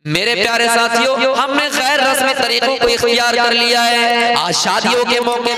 मेरे प्यारे साथियों, हमने गैर रस्मी तरीकों को इख्तियार कर लिया है। आज शादियों के मौके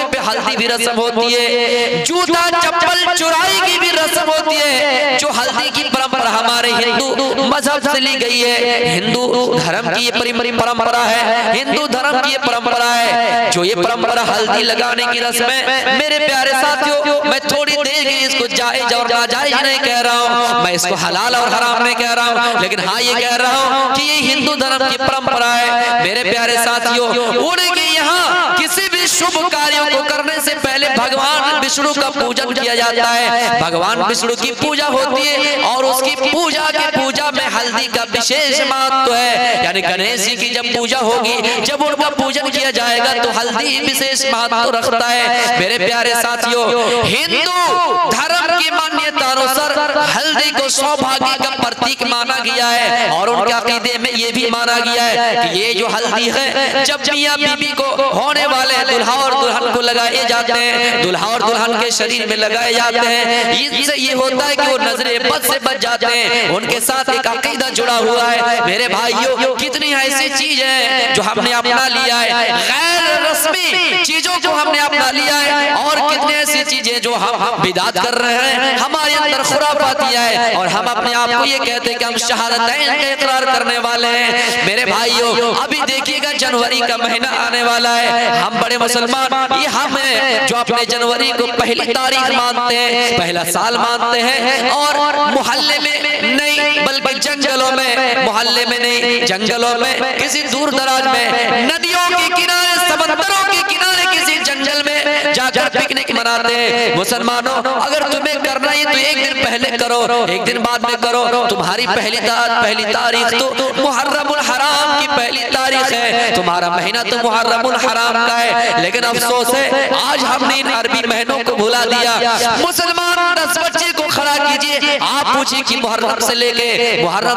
पे हल्दी भी रस्म होती है, जूता चप्पल चुराई की भी रस्म होती है, जो हल्दी की परंपरा हमारे हिंदू मजहब से ली गई है। हिंदू धर्म की ये परंपरा है, हिंदू धर्म की ये परंपरा है। जो ये परंपरा हल्दी लगाने की रस्म है, मेरे प्यारे साथियों, मैं थोड़ी देर के इसको जायज और नाजायज नहीं कह रहा हूँ, मैं इसको हलाल और हराम नहीं कह रहा हूँ, लेकिन हाँ ये कह रहा हूँ कि ये हिंदू धर्म की परंपरा है। मेरे प्यारे साथियों, उनके यहाँ किसी भी शुभ कार्यों को करने से पहले भगवान विष्णु का पूजन किया जाता है। भगवान विष्णु की पूजा होती है और उसकी पूजा में हल्दी का विशेष महत्व है। यानी गणेश जी की जब पूजा होगी, जब उनका पूजन किया जाएगा तो हल्दी विशेष महत्व रखता है। मेरे प्यारे साथियों, हिंदू धर्म की मान्यता अनुसार हल्दी को सौभाग्य का प्रतीक माना गया है और उनके अकीदे में ये भी माना गया है कि ये जो हल्दी है, जब मियां बीबी को होने वाले दुल्हा और दुल्हन को लगाए जाते हैं, दुल्हा और दुल्हन के शरीर में लगाए जाते हैं, इससे ये होता है कि वो नजरे बद से बच जाते हैं। उनके साथ एक अकीदा जुड़ा हुआ है। मेरे भाइयों, कितनी ऐसी चीज है जो हमने अपना लिया है, गैर रस्मी चीजों को हमने अपना लिया है, और कितनी ऐसी चीजें जो हम बिदात कर रहे हैं, हमारे अंदर खुराफातियां है और हम अपने आप को ये कहते हैं कि हम शहादतैन का इकरार करने वाले हैं। मेरे भाइयों, अभी देखिएगा जनवरी का महीना आने वाला है। हम बड़े मुसलमान ये हम हैं जो अपने जनवरी को पहली तारीख मानते हैं, पहला साल मानते हैं, और मोहल्ले में नहीं बल्कि जंगलों में, मोहल्ले में नहीं जंगलों में, किसी दूर दराज में, नदियों के किनारे, समंदरों के किनारे, किसी जंगल में जाकर पिकनिक मनाते हैं। मुसलमानों, अगर तुम्हें करना है तो एक दिन पहले करो, एक दिन बाद में करो। तुम्हारी पहली तारीख तो मुहर्रमुल हराम की पहली तारीख है, तुम्हारा महीना तो मुहर्रमुल हराम का है। लेकिन अफसोस है आज हमने इन अरबी महीनों को भुला दिया। मुसलमान 10 बच्चे को खड़ा कीजिए, आप पूछिए कि मुहर्रम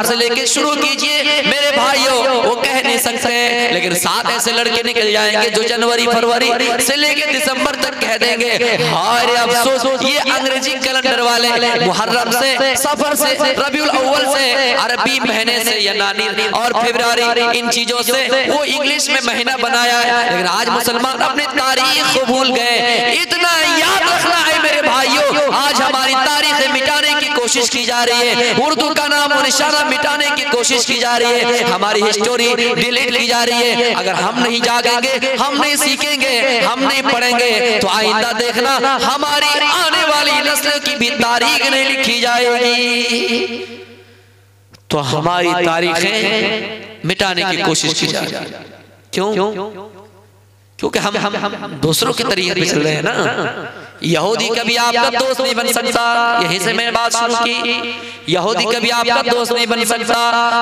से लेके शुरू कीजिए। मेरे भाइयों, वो कह नहीं सकते, लेकिन 7 ऐसे लड़के निकल जाएंगे जो जनवरी फरवरी से लेके दिसंबर तक कह देंगे। हाय अफसोस, ये अंग्रेजी कैलेंडर वाले मुहर्रम से, सफर से, रबीउल अव्वल से, अरबी महीने से, यानी और फरवरी, इन चीजों से वो इंग्लिश में महीना बनाया है। लेकिन आज मुसलमान अपनी तारीख को भूल गए। इतना याद रखना है मेरे भाइयों, आज हमारी तारीखें मिटाने की कोशिश की जा रही है, उर्दू का नाम और निशाना मिटाने की कोशिश की जा रही है, हमारी हिस्टोरी डिलीट की जा रही है। अगर हम नहीं जागेंगे, हम नहीं सीखेंगे, हम नहीं पढ़ेंगे, तो आइंदा देखना हमारी आने वाली नस्ल की भी तारीख नहीं लिखी जाएगी, तो हमारी तारीखें मिटाने की कोशिश की जा रही है। क्यों? क्योंकि हम दूसरों के तरीके पे चल रहे हैं ना। यहूदी कभी आपका दोस्त नहीं बन सकता, यहीं से मैंने बात शुरू की। यहूदी कभी आपका दोस्त नहीं बन सकता।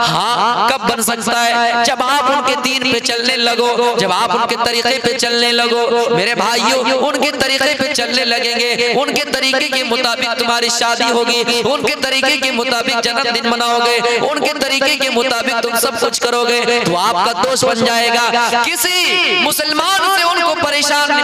हाँ, कब बन सकता है? जब आप उनके दीन पे चलने लगो, जब आप उनके तरीके पे चलने लगो। मेरे भाइयों, उनके तरीके पे चलने लगेंगे, उनके तरीके के मुताबिक तुम्हारी शादी होगी, उनके तरीके के मुताबिक जन्मदिन मनाओगे, उनके तरीके के मुताबिक तुम सब कुछ करोगे, तो आपका दोस्त बन जाएगा। किसी मुसलमान से उनको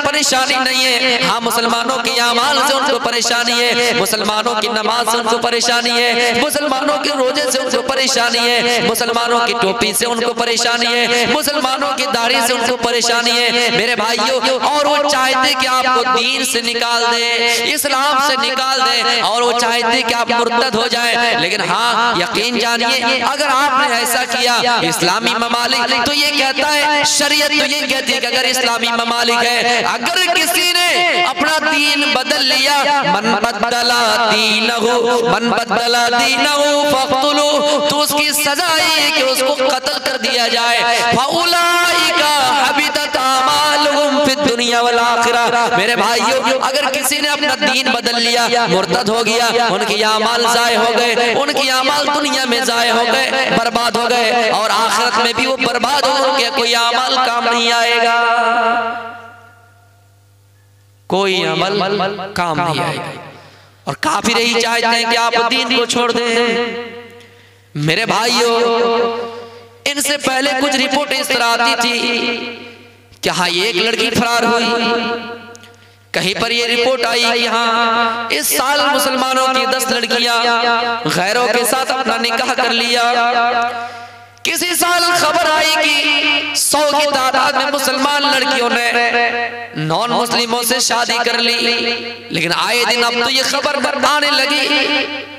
परेशानी नहीं है। हाँ, मुसलमानों के अमाल से उनको परेशानी है, मुसलमानों की नमाज से उनको परेशानी है, मुसलमानों के रोजे से उनको परेशानी है, मुसलमानों की टोपी से उनको परेशानी है, मुसलमानों की दाढ़ी से उनको परेशानी है। मेरे भाइयों, और वो चाहते कि आपको दीन से निकाल दे, इस्लाम से निकाल दे, और वो चाहते कि आप मुर्तद हो जाए। लेकिन हाँ, यकीन जानिए, अगर आपने ऐसा किया, इस्लामी ममालिक तो ये कहता है, शरीयत तो ये कहती है कि अगर इस्लामी ममालिक है, अगर किसी ने अपना दीन बदल लिया, मन बदला दीनहु फक़्तुलू, तो उसकी सजा है कि उसको कत्ल कर दिया जाए। फउलाइका हबितत अमालुहुम फिद दुनिया वल आखिरह। मेरे भाइयों, अगर किसी ने अपना दीन बदल लिया, मुर्तद हो गया, उनके अमाल ज़ाय हो गए, उनके अमाल दुनिया में ज़ाय हो गए, बर्बाद हो गए, और आखिरत में भी वो बर्बाद हो गए, कोई अमाल काम नहीं आएगा, कोई अमल काम नहीं आएगा। और काफिर यही चाहते हैं कि आप दीन को छोड़ दें। मेरे भाइयों, इनसे पहले कुछ रिपोर्ट इस तरह आती थी कि हाँ, एक लड़की फरार हुई, कहीं पर ये रिपोर्ट आई कि हाँ इस साल मुसलमानों की 10 लड़कियां गैरों के साथ अपना निकाह कर लिया। किसी साल खबर आई कि 100 की तादाद में मुसलमान लड़कियों ने नॉन मुस्लिमों से शादी कर ली। लेकिन आए दिन अब तो ये खबर आने लगी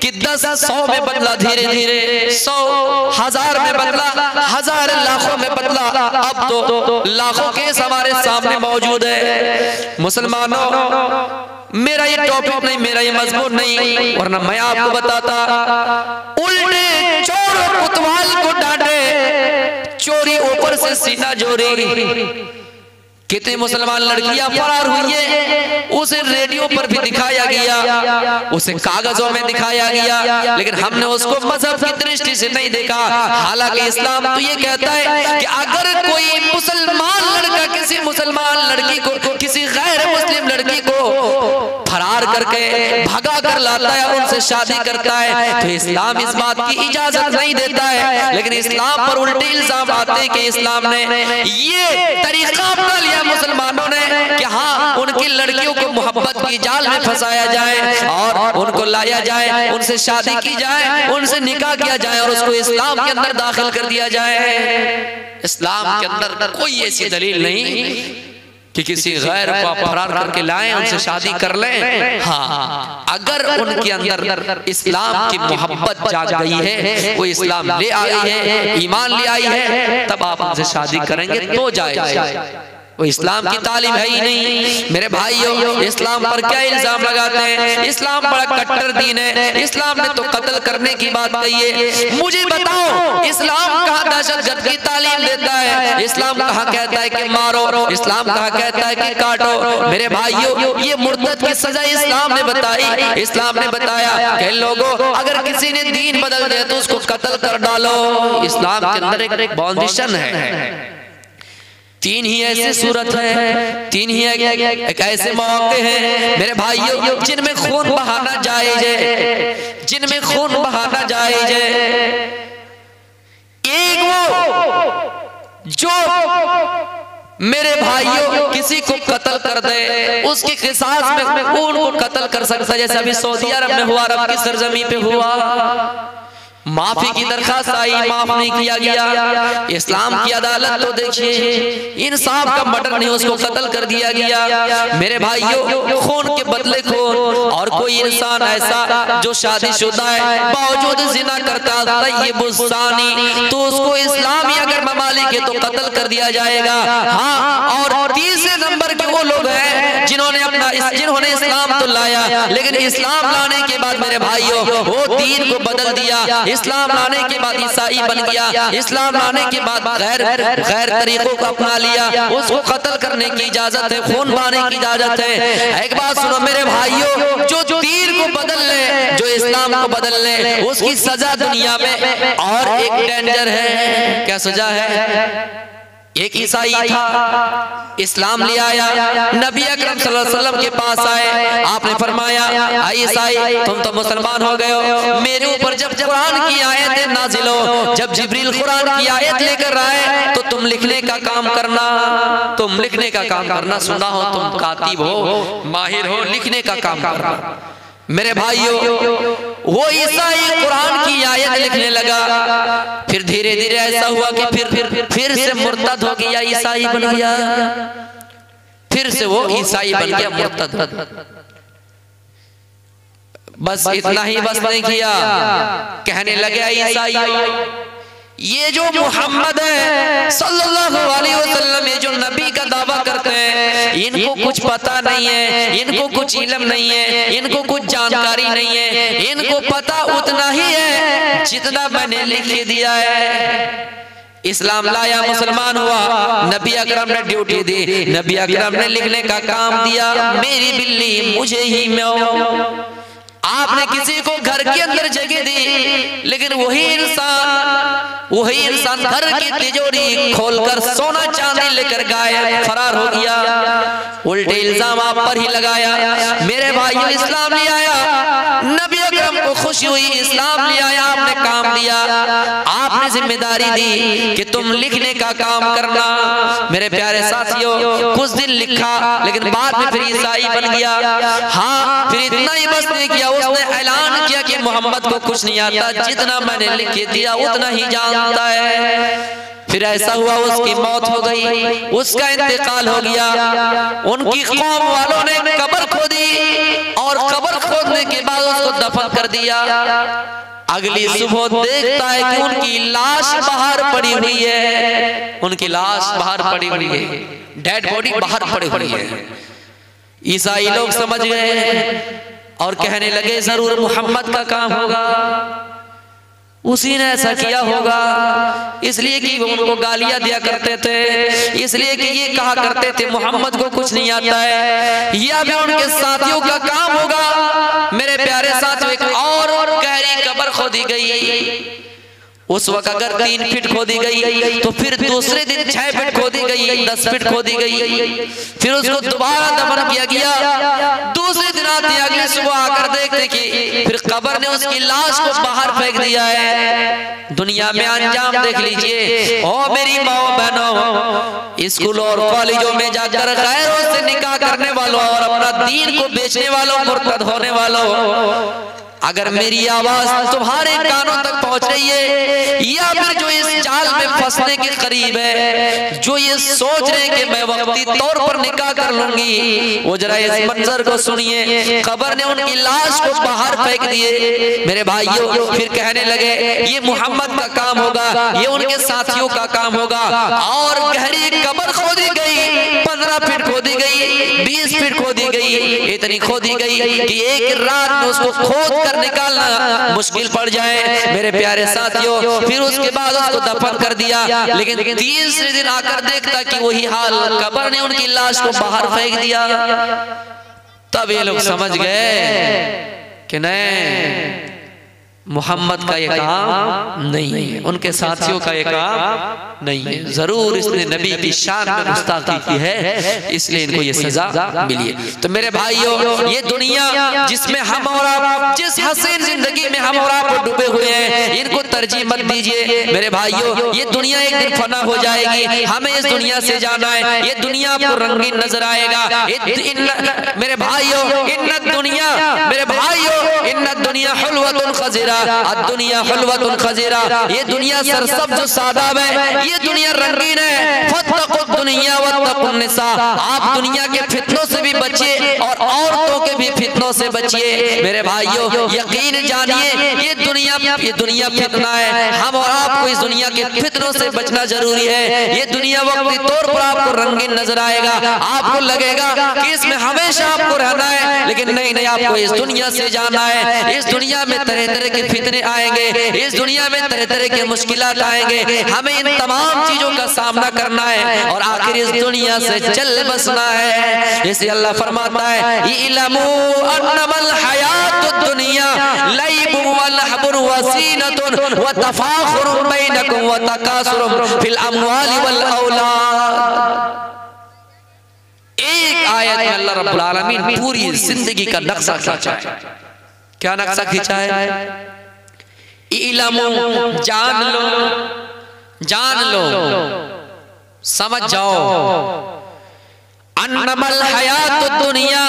कि 10 100 में बदला, धीरे धीरे 100 1000 में बदला, 1000 लाखों में बदला, अब तो लाखों केस हमारे सामने मौजूद है। मुसलमानों, मेरा ये टॉपिक नहीं, मेरा ये मजमून नहीं, वरना मैं आपको बताता। उल्टे चोर और कोतवाल को डांटे, चोरी ऊपर से सीना जोरी। कितनी मुसलमान लड़कियां फरार हुई है, उसे रेडियो पर भी दिखाया गया, उसे कागजों में दिखाया गया, लेकिन हमने उसको मजहब की दृष्टि से नहीं देखा। हालांकि इस्लाम तो ये कहता है कि अगर कोई मुसलमान लड़का किसी मुसलमान लड़की को, किसी गैर मुस्लिम लड़की को फरार करके भगा कर लाता है, उनसे शादी करता है, तो इस्लाम इस बात की इजाजत नहीं देता है। लेकिन इस्लाम पर उल्टे इल्जाम आते हैं कि इस्लाम ने ये तरीका अपना लिया मुसलमानों ने कि हाँ उनकी लड़कियों को मोहब्बत की जाल में फंसाया जाए और उनको लाया जाए, उनसे शादी की जाए, उनसे निकाह किया जाए और उसको इस्लाम के अंदर दाखिल कर दिया जाए। इस्लाम के अंदर कोई ऐसी दलील नहीं कि किसी गैर को फरार करके लाएं, उनसे शादी कर लें। हाँ, अगर उनके अंदर इस्लाम की मोहब्बत जाग गई है, वो इस्लाम ले आई है, ईमान ले आई है, तब आप उनसे शादी करेंगे तो जाए। वो इस्लाम की तालीम है ही नहीं। मेरे भाइयों, इस्लाम पर क्या इल्जाम लगाते हैं? इस्लाम बड़ा कट्टर दीन है, इस्लाम ने तो कत्ल करने की बात कही है। मुझे बताओ, इस्लाम कहाँ दहशतगर्द की तालीम देता है? इस्लाम कहाँ कहता है कि मारो? इस्लाम कहाँ कहता है कि काटो? मेरे भाइयों, ये मुर्तद की सजा इस्लाम ने बताई। इस्लाम ने बताया कि लोगों, अगर किसी ने दीन बदल दिया तो उसको कत्ल कर डालो। इस्लाम के अंदर एक बाउंडेशन है। 3 ही ऐसी सूरत है, 3 ही एक ऐसे मौके हैं मेरे भाइयों जिनमें खून बहाना जायज है, जिनमें खून बहाना जायज है। एक वो जो मेरे भाइयों किसी को कत्ल कर दे, उसके क़िसास में खून को कत्ल कर सकता है, जैसे अभी सऊदी अरब में हुआ, अरब की सरजमी पे हुआ। माफी की दरखास्त आई, माफ नहीं किया गया। इस्लाम की अदालत तो देखिए, इंसाफ का मर्डर नहीं, उसको कत्ल कर दिया गया। मेरे भाइयों, खून के बदले खून। और कोई इंसान ऐसा जो शादीशुदा है, बावजूद जिना करता है, तो उसको इस्लामी अगर ममालिक है तो कत्ल कर दिया जाएगा। हाँ, और तीसरे नंबर के वो लोग हैं जिन्होंने इस्लाम तो लाया, लेकिन इस्लाम लाने के बाद मेरे भाइयों वो दीन को बदल दिया। इस्लाम लाने के बाद ईसाई बन गया, इस्लाम लाने के बाद गैर तरीकों को अपना लिया, उसको कत्ल करने की इजाजत है, खून बहाने की इजाजत है। एक बात सुनो मेरे भाइयों, जो दीन को बदल ले, जो इस्लाम को बदल ले, उसकी सजा दुनिया में और एक डेंजर है। क्या सजा है? एक ईसाई था, इस्लाम ले आया, नबी अकरम सल्लल्लाहु अलैहि वसल्लम के पास आए, आपने फरमाया ईसाई तुम तो मुसलमान हो गए हो, मेरे ऊपर जब कुरान की आयतें नाजिल हो, जब जिब्रील कुरान की आयत लेकर आए तो तुम लिखने का काम करना, तुम लिखने का काम करना, सुना हो तुम कातिब हो, माहिर हो, लिखने का काम करना। मेरे भाइयों, वो ईसाई कुरान की आयत लिखने लगा, फिर धीरे धीरे ऐसा हुआ कि फिर से मुर्तद हो गया, ईसाई बन गया, फिर से वो ईसाई बन गया, मुर्तद। बस इतना ही बस नहीं किया, कहने लगे ईसाई ये जो मोहम्मद है सल्लल्लाहु अलैहि वसल्लम, ये जो नबी का दावा करते हैं, इनको कुछ पता नहीं है, इनको कुछ इल्म नहीं है, इनको कुछ जानकारी नहीं है, इनको पता उतना ही है जितना मैंने लिख दिया है। इस्लाम लाया, मुसलमान हुआ, नबी अकरम ने ड्यूटी दी, नबी अकरम ने लिखने का काम दिया, मेरी बिल्ली मुझे ही म्याऊं। आपने किसी को घर के अंदर जगह दी, लेकिन वही इंसान घर की तिजोरी खोलकर सोना चांदी लेकर गायब, फरार हो गया। उल्टे इल्जाम आप पर ही लगाया। मेरे भाइयों, इस्लाम ले आया, नबी अकरम को खुशी हुई, इस्लाम ले आया, आपने काम दिया, आप आपने जिम्मेदारी दी कि तुम लिखने का काम करना। मेरे प्यारे साथियों, कुछ दिन लिखा, लेकिन बाद में फिर ईसाई बन गया। हाँ, फिर इतना ही बस नहीं किया, उसने ऐलान किया कि मोहम्मद को कुछ नहीं आता, जितना मैंने लिख के दिया उतना ही जानता है। फिर ऐसा हुआ, उसकी मौत हो गई, उसका इंतकाल हो गया। उनकी कौम वालों ने कब्र खोदी और कब्र खोदने के बाद उसको दफन कर दिया। अगली सुबह देखता है कि उनकी लाश बाहर पड़ी हुई है, उनकी लाश बाहर पड़ी हुई है, डेड बॉडी बाहर पड़ी हुई है। ईसाई लोग समझ गए और कहने लगे जरूर मोहम्मद का काम होगा, उसी ने ऐसा किया होगा। इसलिए कि वो उनको गालियां दिया करते थे, इसलिए कि ये कहा करते थे मोहम्मद को कुछ नहीं आता है, या भी उनके साथियों का काम होगा। मेरे प्यारे साथियों, एक और गहरी कब्र खोदी गई। उस वक्त अगर 3 फीट खोदी गई तो फिर दूसरे दिन 6 फीट खोदी गई, 10 फीट खोदी गई, फिर उसको दोबारा दफन किया गया। दूसरे दिन आते अगले सुबह आकर देखते कि फिर कब्र ने उसकी लाश को बाहर फेंक दिया है। दुनिया में अंजाम देख लीजिए। ओ मेरी माओ बहनों, स्कूलों और कॉलेजों में जाकर गैरों से निकाह करने वालों और अपना दीन को बेचने वालों, मुर्तद होने वालों, अगर मेरी आवाज तुम्हारे कानों तक पहुंच रही है, या फिर जो इस जाल में फंसने के करीब है, जो ये सोच रहे हैं कि मैं वक्ती तौर पर निकाह कर लूंगी, वो जरा इस मंजर को सुनिए। कब्र ने उनकी लाश को बाहर फेंक दिए। मेरे भाइयों, फिर कहने लगे ये मोहम्मद का काम होगा, ये उनके साथियों का काम होगा। और गहरी कब्र खोदी गई, 15 फीट खोदी गई, 20 फीट खोदी गई, इतनी खोदी गई कि एक रात में उसको खोद निकालना मुश्किल पड़ जाए। मेरे प्यारे साथियों, फिर उसके बाद उसको दफन कर दिया। लेकिन तीसरे दिन आकर देखता कि वही हाल, कब्र ने उनकी लाश को बाहर फेंक दिया। तब ये लोग समझ गए कि नहीं, मोहम्मद का ये काम नहीं है, उनके साथियों का ये काम नहीं है। जरूर इसने नबी की शान में गुस्ताखी की है, इसलिए इनको ये सजा मिली है। तो मेरे भाइयों, ये दुनिया जिसमें हम और आप, जिस हसीन जिंदगी में हम और आप डूबे हुए हैं, इनको तरजीह मत दीजिए। मेरे भाइयों, ये दुनिया एक दिन फना हो जाएगी, हमें इस दुनिया से जाना है। ये दुनिया आपको रंगीन नजर आएगा। मेरे भाइयों, इन्नत दुनिया, मेरे भाइयों, इन्नत दुनिया हुल्वतुन खज़ीरा, दुनिया हुल्वतुन खज़ीरा, ये दुनिया सरसब्ज़ सादाब है, ये दुनिया रंगीन है। फत्तक़ुद दुनिया वत्तक़ुन निसा, आप दुनिया के फितनों से भी बचिए और औरतों के भी फितनों से बचिए। मेरे भाइयों, यकीन जानिए ये दुनिया फितना है। हम और आपको इस दुनिया के फितनों से बचना जरूरी है। ये दुनिया वक्ती तौर पर आपको रंगीन नजर आएगा, आपको लगेगा कि इसमें हमेशा आपको रहना है, लेकिन नहीं, आपको इस दुनिया से जाना है। इस दुनिया में तरह तरह के फितने आएंगे, इस दुनिया में तरह तरह के मुश्किलात आएंगे, हमें इन तमाम चीजों का सामना करना है और आखिर इस दुनिया से चल बसना है। इसे अल्लाह फरमाता है, इलमू अन्नमल हयातुद दुनिया लइबुन व लहबुन व ज़ीनतुन व तफाखुरुन बैनकुम व तकासुरुन फिल अमवालि वल औलाद। एक आयत में अल्लाह रब्बुल आलमीन पूरी जिंदगी का नक्शा खींचा है। क्या नक्शा खींचा है? इलमू, जान लो, जान लो, समझ जाओ। अन्नमल हयातुद दुनिया,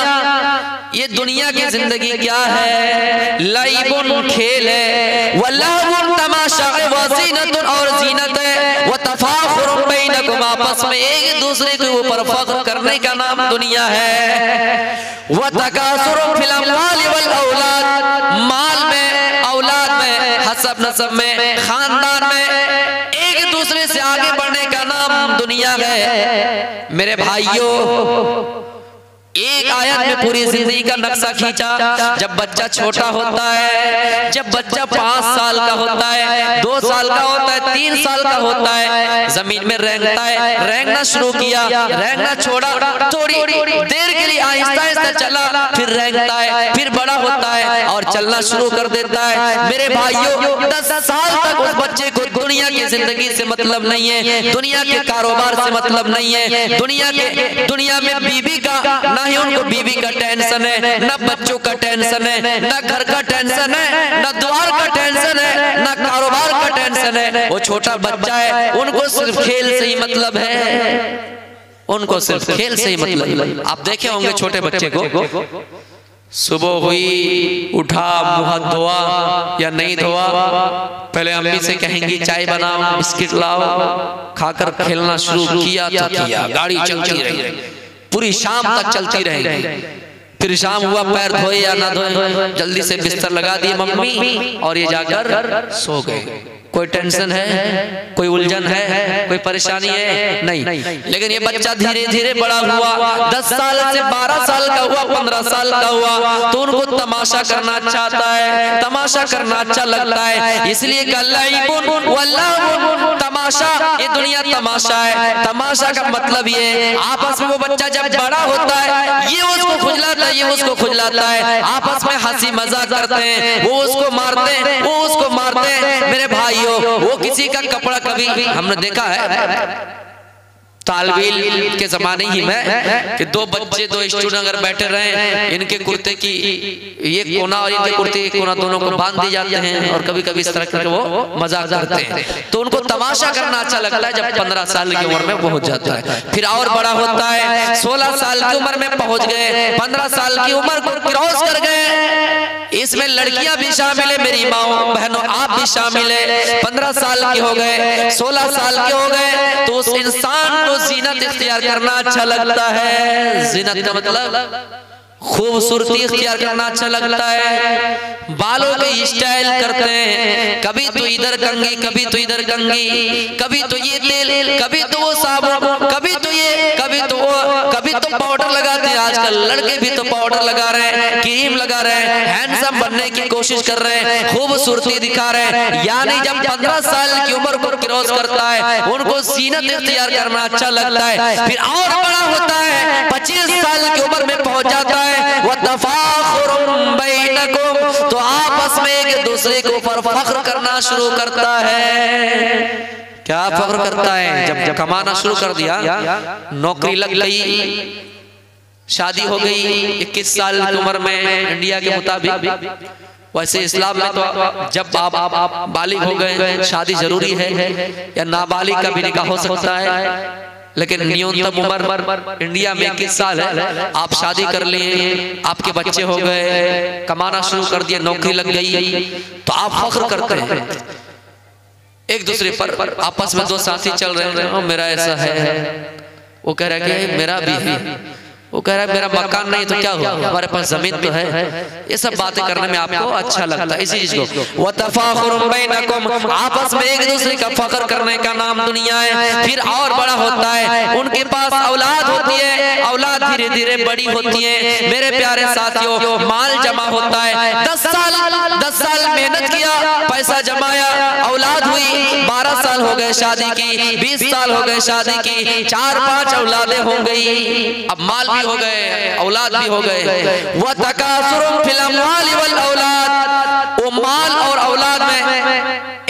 ये दुनिया की जिंदगी क्या है? लइबुन, खेल है, व लहवुन, तमाशा है, व ज़ीनतुन, और ज़ीनत है, व तफाखुरुन बैनकुम, आपस में एक दूसरे के ऊपर फख्र करने का नाम दुनिया है। व तकासुरुन फिल अमवालि वल औलाद, माल में, औलाद में, हसब नसब में, खानदान में एक दूसरे से आगे बढ़ने का नाम दुनिया है। मेरे भाइयों, एक आयत में पूरी जिंदगी का नक्शा खींचा। जब बच्चा छोटा होता है, जब बच्चा 5 साल का होता है, 2 साल का होता है, 3 साल का होता है, जमीन में रेंगता है, रेंगना शुरू किया, रेंगना छोड़ा, थोड़ी देर के लिए आहिस्ता आहिस्ता चला, फिर रेंगता है, फिर बड़ा होता है और चलना शुरू कर देता है। मेरे भाइयों, 10 साल तक उस बच्चे को दुनिया की जिंदगी से मतलब नहीं है, दुनिया के कारोबार से मतलब नहीं है, दुनिया में बीवी का, ना ही उनको बीवी का टेंशन है, ना बच्चों का टेंशन है, ना घर का टेंशन है, ना द्वार का टेंशन है, ना कारोबार का टेंशन टेंशन है, वो छोटा बच्चा है, उनको सिर्फ खेल से ही मतलब है, उनको सिर्फ खेल से ही मतलब। आप देखे होंगे छोटे बच्चे को, सुबह हुई, उठा, मुंह धोआ या नहीं धोआ, पहले अम्मी से कहेंगी चाय बनाओ, बिस्किट लाओ, खाकर खेलना शुरू किया तो किया, गाड़ी चलती रही, पूरी शाम तक चलती रही। फिर शाम हुआ, पैर धोए या ना धोए, जल्दी से बिस्तर लगा दिए मम्मी और ये जाकर सो गए। कोई टेंशन है, कोई उलझन है, कोई परेशानी है? नहीं। लेकिन ये बच्चा धीरे धीरे बड़ा हुआ, 10 साल से 12 साल का हुआ, 15 साल का हुआ, तो उनको तमाशा करना अच्छा आता है, तमाशा करना अच्छा लगता है। इसलिए तमाशा, ये दुनिया तमाशा है। तमाशा का मतलब ये, आपस में वो बच्चा जब बड़ा होता है, ये उसको खुजलाता है, ये उसको खुजलाता है, आपस में हंसी मजाक करते हैं, वो उसको मारते हैं, वो उसको मारते हैं। मेरे भाई, वो किसी का कपड़ा, कभी हमने देखा है तालबील के जमाने ही में कि दो बच्चे, दो स्टूडेंट अगर बैठे रहे, इनके कुर्ते की ये कोना और इनके कुर्ते की कोना दोनों को बांध दिए जाते हैं और कभी कभी इस तरह के वो मजाक करते हैं, तो उनको तमाशा करना अच्छा लगता है। जब 15 साल की उम्र में पहुंच जाता है, फिर और बड़ा होता है, 16 साल की उम्र में पहुंच गए, 15 साल की उम्र को क्रॉस कर गए। इसमें लड़कियां भी शामिल है, मेरी माओ बहनों आप भी शामिल है। 15 साल के हो गए, 16 साल के हो गए, तो उस इंसान को जीनत इख्तियार करना अच्छा लगता है। जीनत का मतलब खूबसूरती इख्तियार करना अच्छा लगता है। बालों के स्टाइल करते हैं, कभी तो इधर कंघी, कभी तो इधर कंघी, कभी तो ये तेल, कभी तो वो साबुन, कभी तो ये, कभी तो वो, कभी तो पाउडर लगाते हैं। आजकल लड़के भी तो पाउडर लगा रहे हैं, क्रीम लगा रहे हैं, हैंडसम बनने की कोशिश कर रहे हैं, खूबसूरती दिखा रहे हैं। यानी जब 15 साल की उम्र को क्रॉस करता है, उनको जीनत इख्तियार करना अच्छा लगता है। फिर और बड़ा होता है, 25 साल की उम्र में पहुंच जाता है, वतफाखुरुम बैनकुम, तो आपस में एक दूसरे के ऊपर फख्र करना शुरू करता है। क्या फख्र करता है? जब कमाना शुरू कर दिया, नौकरी लग गई, शादी हो गई 21 साल की उम्र में इंडिया के मुताबिक। वैसे इस्लाम में तो जब आप बालिग हो गए शादी जरूरी है, या नाबालिग का भी निकाह हो सकता है, लेकिन न्यूनतम उम्र इंडिया में 21 साल है। आप शादी कर लिए, आपके बच्चे हो गए, कमाना शुरू कर दिया, नौकरी लग गई, तो आप फख्र करते हैं एक दूसरे पर। आपस में दो साथी चल रहे हैं, मेरा ऐसा है, वो कह रहा है कि मेरा भी है, वो कह रहा है मेरा मकान नहीं तो क्या हुआ, हमारे पास जमीन तो है। ये सब बातें करने में आपको अच्छा लगता है। इसी चीज को वतफाखुरुम बैनकुम, आपस में एक दूसरे का फख्र करने का नाम दुनिया है। फिर और बड़ा होता है, उनके पास औलाद होती है, औलाद धीरे धीरे बड़ी होती है। मेरे प्यारे साथियों, माल जमा होता है, 10 साल मेहनत किया, पैसा जमाया, औलाद हुई, 12 साल हो गए शादी की, 20 साल हो गए शादी की, 4-5 औलादें हो गई, अब माल हो गए, औलाद भी हो गए। वह तकासुरुम फिल अम्वाली वल औलाद, वो माल और औलाद में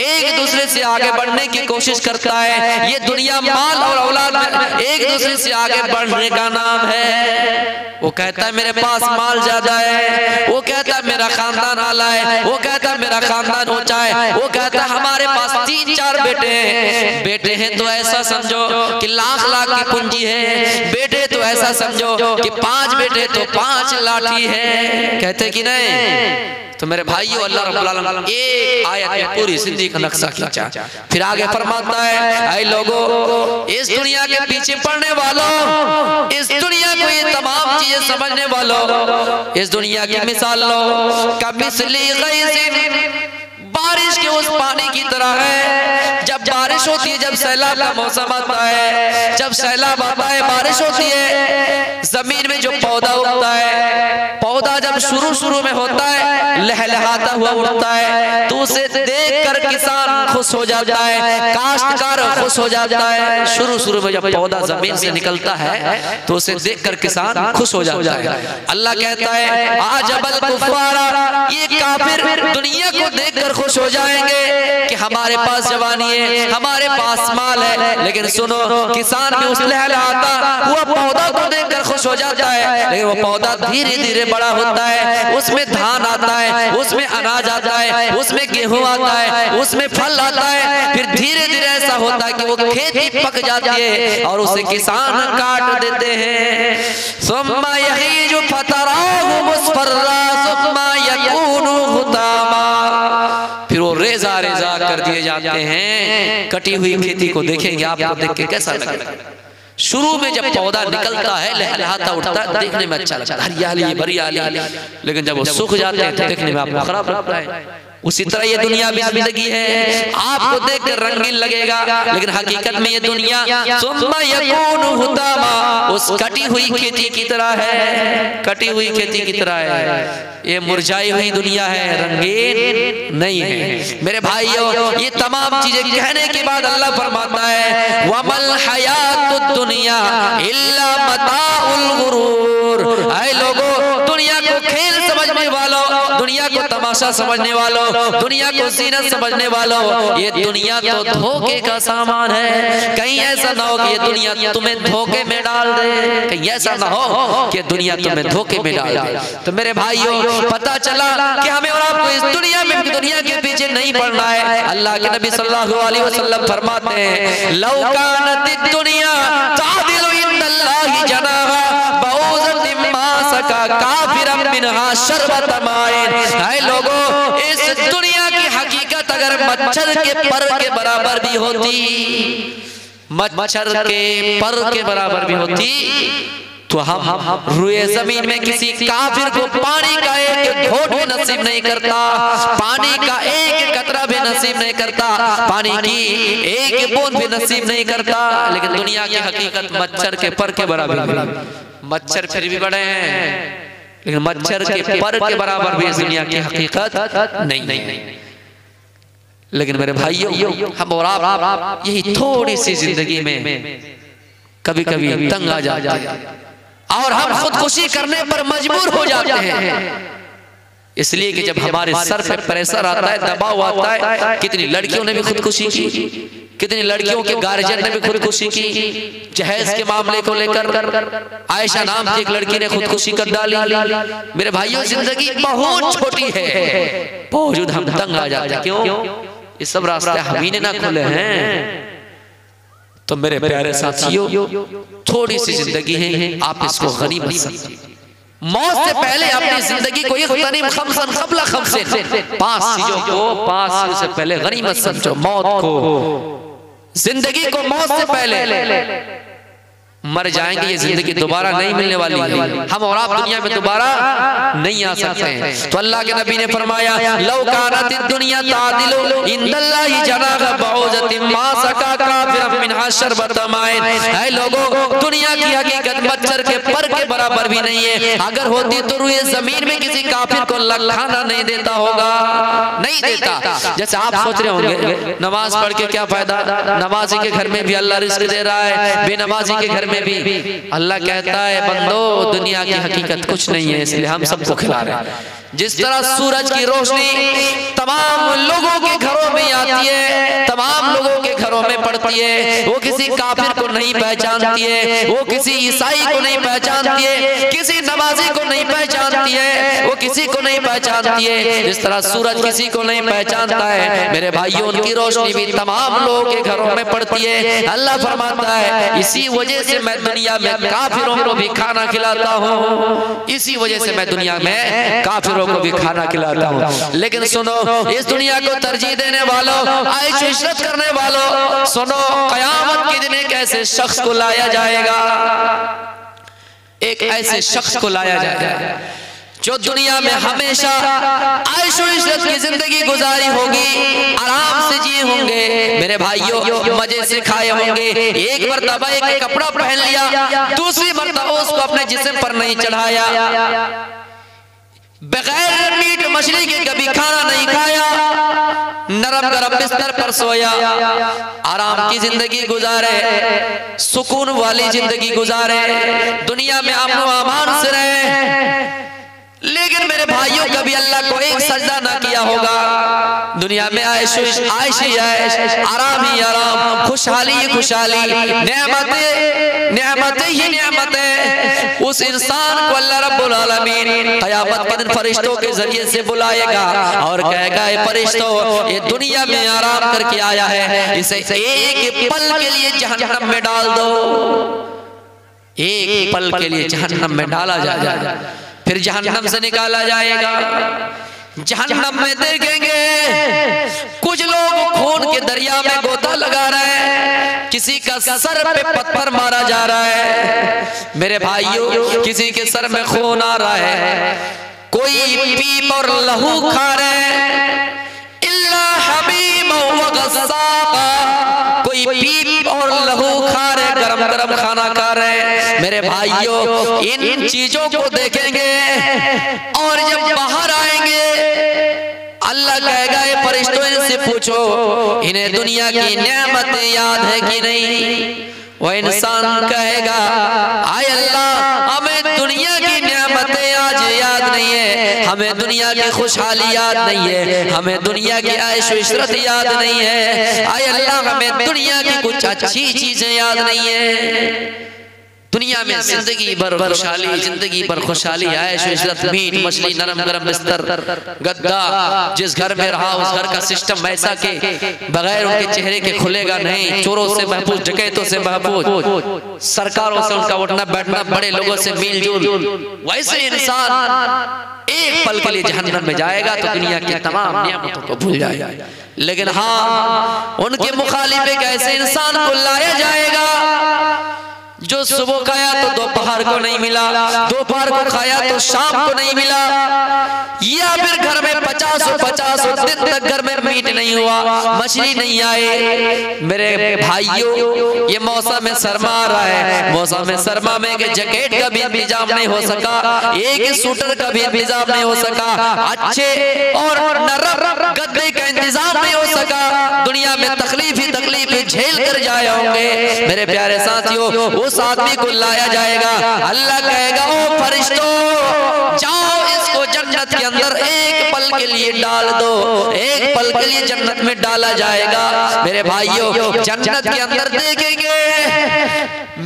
एक दूसरे से आगे बढ़ने की कोशिश करता है। ये दुनिया माल और औलाद में एक दूसरे से आगे बढ़ने का नाम है। वो कहता है मेरे पास माल ज्यादा है, वो कहता है मेरा खानदान आला है, वो कहता है मेरा खानदान ऊंचा है, वो कहता है हमारे पास 3-4 बेटे हैं। बेटे हैं तो ऐसा समझो कि लाख की पूंजी है, बेटे तो ऐसा समझो कि 5 बेटे तो 5 लाठी है। कहते कि नहीं? तो मेरे भाइयों, अल्लाह रब्बुल आलमीन एक आयत में पूरी जिंदगी का नक्शा खींचा। फिर आगे फरमाता है, ऐ लोगों, इस दुनिया के पीछे पड़ने वालों, इस दुनिया को ये तमाम चीजें समझने वालों, इस दुनिया की मिसाल लो, कमिसली गैसिन, बारिश के उस पानी की तरह है। जब बारिश होती है, जब सैलाब का मौसम आता है, जब सैलाब आता है, बारिश होती है, जमीन में जो पौधा उगता है, पौधा जब शुरू में होता है, लहलहाता हुआ उड़ता है, तो उसे देखकर किसान खुश हो जाता है, काश्तकार खुश हो जाता है। शुरू में जब पौधा जमीन से निकलता है, तो उसे देखकर किसान खुश हो जाता है। अल्लाह कहता है, आजबल कुफारा, ये काफिर दुनिया को देखकर खुश हो जाएंगे कि हमारे पास जवानी है, हमारे पास माल है, लेकिन सुनो, किसान भी उस लहलहाता हुआ पौधा को देखकर खुश हो जाता है, लेकिन वो पौधा धीरे धीरे बड़ा होता है, उसमें धान आता है, उसमें अनाज आता है, उसमें गेहूं आता है, उसमें फल आता है। फिर धीरे धीरे ऐसा होता है कि वो खेती पक जाती है और उसे किसान काट देते हैं। सुम्मा यहीजु फतराहु मुस्फर्रा सुम्मा यकूनु हुतामा, फिर वो रेजा रेजा कर दिए जाते हैं। कटी हुई खेती को देखेंगे आपको देख के कैसा लगेगा? शुरू में जब पौधा निकलता है लहलहाता उठता है, देखने में अच्छा लगता है, हरियाली हरियाली, लेकिन जब वो सूख जाते हैं तो देखने में आपको खराब लगता है। उसी तरह ये दुनिया भी जिंदगी है, आपको देखकर रंगीन लगेगा, लेकिन हकीकत में ये दुनिया सुम्मा यकूनु हुतामा, उस कटी हुई खेती की तरह है, कटी हुई खेती की तरह है। ये मुरझाई हुई दुनिया है, रंगीन नहीं है। मेरे भाइयों, ये तमाम चीजें कहने के बाद अल्लाह फरमाता है वमल हयातुद दुनिया इल्ला मताउल गुरूर। ऐ लोगों, दुनिया को खेल समझने वालों, दुनिया को तमाशा समझने वालों, दुनिया को जीनत समझने वालों, ये दुनिया तो धोखे का सामान है। कहीं ऐसा ना हो कि ये दुनिया तुम्हें धोखे में डाल दे, कहीं ऐसा ना हो कि दुनिया तुम्हें धोखे में डाल दे। तो मेरे भाइयों, पता चला कि हमें और आपको इस दुनिया में दुनिया के पीछे नहीं पड़ना है। अल्लाह के नबी सल्लल्लाहु अलैहि वसल्लम फरमाते हैं लौ कानतिद दुनिया तादिलु इंदल्लाहि जनाहा बऊज़तिन मा सका काफिरन मिनहा शरबत माइन। है लोगों, इस दुनिया की हकीकत अगर मच्छर के पर के बराबर भी होती, मच्छर के पर के बराबर भी होती, तो हम रुए जमीन में किसी काफिर को पानी का एक घोट भी नसीब नहीं करता, पानी का एक कतरा भी नसीब नहीं करता, पानी की एक बूंद भी नसीब नहीं करता। लेकिन दुनिया की हकीकत मच्छर के पर के बराबर है। मच्छर फिर भी बड़े हैं, लेकिन मच्छर के पर के बराबर भी इस दुनिया की हकीकत नहीं। लेकिन मेरे भाइयों, हम और आप यही थोड़ी सी जिंदगी में कभी कभी तंग आ जाते हैं और हम खुदकुशी करने पर मजबूर हो जाते हैं। इसलिए कि जब हमारे सर पे प्रेशर आता है, दबाव आता है, कितनी लड़कियों ने भी खुदकुशी की, कितनी लड़कियों के गार्जियन ने भी खुदकुशी की। जहेज के मामले को लेकर आयशा नाम की एक लड़की ने खुदकुशी कर डाली। मेरे भाइयों, जिंदगी बहुत छोटी है, बावजूद हम तंग आ जाते हैं। क्यों? ये सब रास्ते हम ही ने ना खोले हैं। तो मेरे प्यारे साथियों, थोड़ी सी जिंदगी है, आप इसको गनीमत समझिए। मौत से पहले अपनी जिंदगी को पांच चीजों को, पांच चीजों से पहले गनीमत समझो। मौत को, जिंदगी को मौत से पहले मर जाएंगे, ये जिंदगी दोबारा नहीं मिलने वाली है। हम और आप दुनिया में दोबारा नहीं आ सकते हैं। तो अल्लाह के नबी ने फरमाया लौ कानतिद दुनिया तादिलु इंदल्लाहि जनाह बऊज़तिन मा सका काफिरन मिनहा शरबत माइन। है लोगों, दुनिया की हकीकत मच्छर के पर के बराबर भी नहीं है। अगर होती तो रुए जमीन में किसी काफिर को लखाना नहीं देता होगा, नहीं देता। जैसे आप सोच रहे होंगे नमाज पढ़ के क्या फायदा, नमाजी के घर में भी अल्लाह रिज़्क दे रहा है, बेनमाजी के घर में भी। अल्लाह कहता है बंदो, दुनिया की हकीकत कुछ नहीं है, इसलिए हम सबको खिला रहे हैं। जिस तरह सूरज की रोशनी तमाम लोगों के घरों में आती है, तमाम लोगों के घरों में पड़ती है, वो किसी काफिर को नहीं पहचानती है, वो किसी ईसाई को नहीं पहचानती है, किसी नमाजी को नहीं पहचानती है, वो किसी को नहीं पहचानती है। जिस तरह सूरज किसी को नहीं पहचानता है, मेरे भाइयों, उनकी रोशनी भी तमाम लोगों के घरों में पड़ती है। अल्लाह फरमाता है इसी वजह से मैं दुनिया में काफिरों को भी खाना खिलाता हूँ, इसी वजह से मैं दुनिया में काफिरों को भी खाना खिलाता हूँ। लेकिन सुनो, इस दुनिया को तरजीह देने वालों, आयश इशरत करने वालों, सुनो, क़यामत के दिन एक ऐसे शख्स को लाया जाएगा, एक ऐसे शख्स को लाया जाएगा जो दुनिया में हमेशा आयश इशरत की जिंदगी गुजारी होगी, आराम से जिए होंगे, मेरे भाइयों, मजे से खाए होंगे, एक मर्तबा एक कपड़ा पहन लिया, दूसरी मर्तबा उसको अपने जिस्म पर नहीं चढ़ाया, बगैर मीट मछली के कभी खाना नहीं खाया, नरम गरम बिस्तर पर सोया, आराम की जिंदगी गुजारे, सुकून वाली जिंदगी गुजारे, दुनिया में अमन व अमान से रहे। लेकिन मेरे भाइयों, कभी अल्लाह को एक सजदा ना किया होगा। दुनिया में आयश आराम ही आराम, खुशहाली खुशहाली, नेमतें नेमतें ही नेमतें। उस इंसान को अल्लाह रब्बुल आलमीन क़यामत के दिन फरिश्तों के जरिए से बुलाएगा और कहेगा, ये फरिश्तों, ये दुनिया में आराम करके आया है, इसे एक पल के लिए जहन्नम में डाल दो। एक पल के लिए जहन्नम में डाला जाएगा, फिर जहन्नम से निकाला जाएगा। जहन्नम में देखेंगे कुछ लोग खून के दरिया में गोता लगा रहे हैं, किसी का सर पे पत्थर मारा जा रहा है। मेरे भाइयों, किसी के सर में खून आ रहा है, कोई पीप और लहू खा रहे हैं, इल्ला हमीम व गस्साका, कोई पीप और लहू खा रहे, गरम गरम खाना खा रहे। मेरे भाइयों, इन चीजों को देखेंगे और जब बाहर आएंगे अल्लाह कहेगा, ये फरिश्तों इनसे पूछो इन्हें दुनिया की नेमतें याद है कि नहीं। वह इंसान कहेगा, आय अल्लाह, हमें दुनिया की नेमतें आज याद नहीं है, हमें दुनिया की खुशहाली याद नहीं है, हमें दुनिया की ऐश इशरत याद नहीं है। आय अल्लाह, हमें दुनिया की कुछ अच्छी चीजें याद नहीं है। दुनिया में जिंदगी भर खुशहाली, जिंदगी भर खुशहाली, ऐश इशरत, मीट मछली, नरम गरम बिस्तर, गद्दा, जिस घर में रहा उस घर का सिस्टम ऐसा के बगैर उनके चेहरे के खुलेगा नहीं, चोरों से महफूज, डकैतों से महफूज, सरकारों से उनका उठना बैठना, बड़े लोगों से मिल जुल। वैसे इंसान एक पल के लिए जहन्नम में जाएगा तो दुनिया की तमाम नियामतों को भूल जाएगा। लेकिन हाँ, उनके मुखालिफ एक ऐसे इंसान को लाया जाएगा जो सुबह खाया तो दोपहर को नहीं मिला, दोपहर को खाया तो शाम को नहीं मिला, या फिर घर में 50 दिन तक घर में मीट नहीं हुआ, मछली नहीं आए। मेरे भाइयों, ये मौसम सरमा आ रहा है, मौसम सरमा में कि जैकेट का भी इंतजाम नहीं हो सका, एक स्वेटर का भी इंतजाम नहीं हो सका, अच्छे और नरम गद्दे का इंतजाम नहीं हो सका, दुनिया में तकलीफ ही तकलीफ झेल कर जाए होंगे। मेरे प्यारे साथियों, उस आदमी को लाया जाएगा, अल्लाह कहेगा, ओ फरिश्तों, जाओ इसको जन्नत के अंदर एक पल के लिए डाल दो। एक पल के लिए जन्नत में डाला जाएगा। मेरे भाइयों, जन्नत के अंदर देखेंगे